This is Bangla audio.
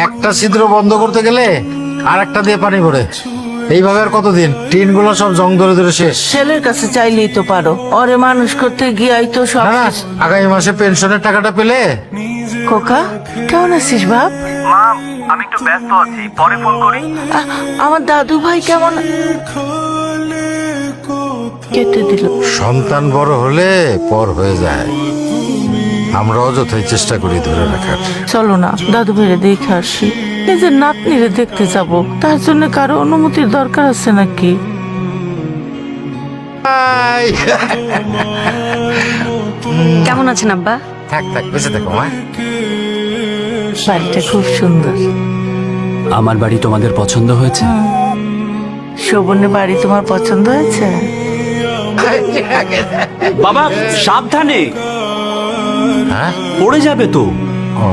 একটা ছিদ্র বন্ধ করতে গেলে আর একটা দিয়ে পানি ভরে। এইভাবে আর কতদিন? টিন গুলো সব জং ধরে ধরে শেষ। ছেলের কাছে চাইলেই তো পারো, ওরে মানুষ করতে গিয়াই তো সব না, শেষ। আগামী মাসে পেনশনের টাকাটা পেলে। খোকা, কেমন আছিস বাপ? মা, আমি একটু ব্যস্ত আছি, পরে ফোন করি। আমার দাদু ভাই কেমন? কেটে দিল। সন্তান বড় হলে পর হয়ে যায়, আমরা অযথাই চেষ্টা করি ধরে রাখার। চলো না দাদু ভাইরে দেখে আসি। নিজের নাতনিরে দেখতে যাব, তার জন্য কারো অনুমতির দরকার আছে নাকি? কেমন আছেন আব্বা? থাক থাক, বেঁচে থাকো মা। বাড়িটা খুব সুন্দর। আমার বাড়ি তোমাদের পছন্দ হয়েছে? শোভনের বাড়ি তোমার পছন্দ হয়েছে? বাবা সাবধানে, হ্যাঁ, পড়ে যাবে তো। ও